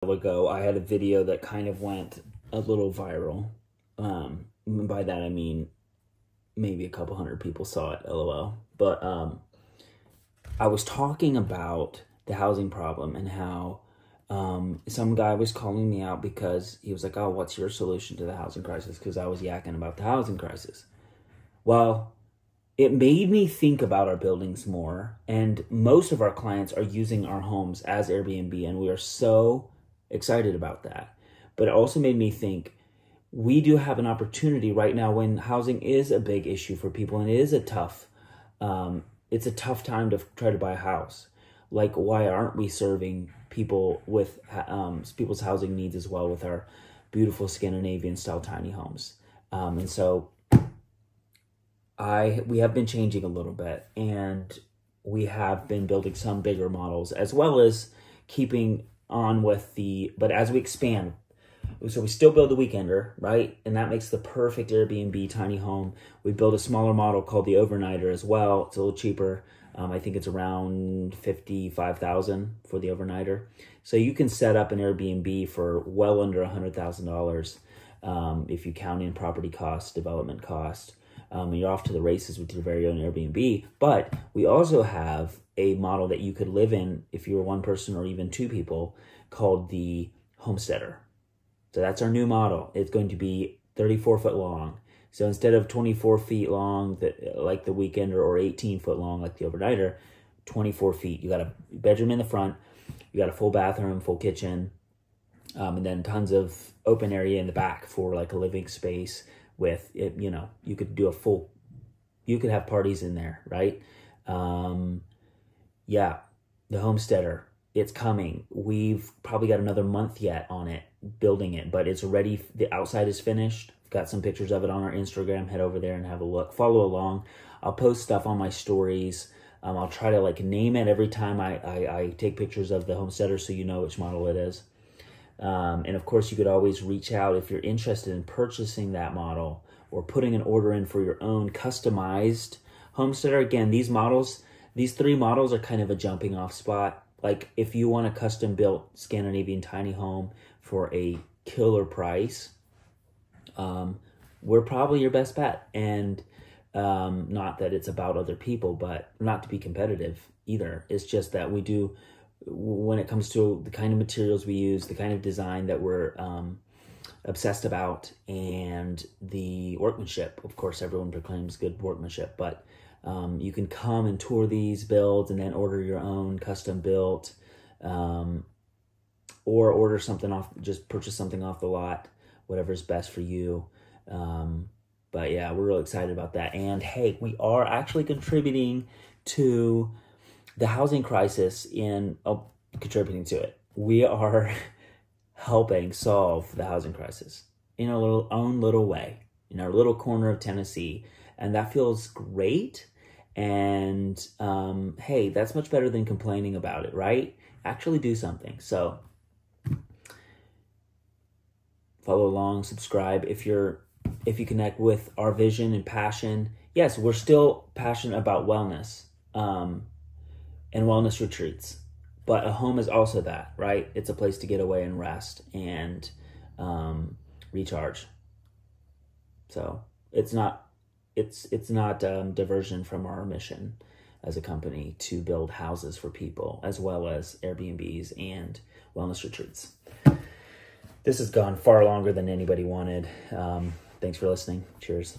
Ago, I had a video that kind of went a little viral. By that I mean maybe a couple hundred people saw it, LOL. But I was talking about the housing problem and how some guy was calling me out because he was like, "Oh, what's your solution to the housing crisis?" Because I was yakking about the housing crisis. Well, it made me think about our buildings more, and most of our clients are using our homes as Airbnb, and we are so excited about that. But it also made me think we do have an opportunity right now when housing is a big issue for people, and it is it's a tough time to try to buy a house. Like, why aren't we serving people with people's housing needs as well with our beautiful Scandinavian style tiny homes? And so we have been changing a little bit, and we have been building some bigger models as well as keeping on with but as we expand, so we still build the weekender, right? And that makes the perfect Airbnb tiny home. We build a smaller model called the overnighter as well. It's a little cheaper. I think it's around $55,000 for the overnighter. So you can set up an Airbnb for well under $100,000 if you count in property costs, development costs. You're off to the races with your very own Airbnb. But we also have a model that you could live in if you were one person or even two people called the homesteader. So that's our new model. It's going to be 34 foot long. So instead of 24 feet long like the weekender or 18 foot long like the overnighter, 24 feet. You got a bedroom in the front. You got a full bathroom, full kitchen, and then tons of open area in the back for like a living space with it. You know, you could do you could have parties in there, right? Yeah, the homesteader. It's coming. We've probably got another month yet on it, building it, but it's ready. The outside is finished. I've got some pictures of it on our Instagram. Head over there and have a look. Follow along. I'll post stuff on my stories. I'll try to like name it every time I take pictures of the homesteader so you know which model it is. And of course, you could always reach out if you're interested in purchasing that model or putting an order in for your own customized homesteader. Again, these three models are kind of a jumping off spot. Like if you want a custom built Scandinavian tiny home for a killer price, we're probably your best bet. And not that it's about other people, but not to be competitive either. It's just that we do, when it comes to the kind of materials we use, the kind of design that we're obsessed about, and the workmanship. Of course, everyone proclaims good workmanship, but you can come and tour these builds and then order your own custom built, or order something off, just purchase something off the lot, whatever's best for you. But yeah, we're really excited about that. And hey, we are actually contributing to the housing crisis contributing to it. We are helping solve the housing crisis in our own little way, in our little corner of Tennessee. And that feels great. And hey, that's much better than complaining about it, right? Actually do something. So follow along, subscribe if you connect with our vision and passion. Yes, we're still passionate about wellness and wellness retreats, but a home is also that, right? It's a place to get away and rest and recharge. So it's not diversion from our mission as a company to build houses for people as well as Airbnbs and wellness retreats. This has gone far longer than anybody wanted. Thanks for listening. Cheers.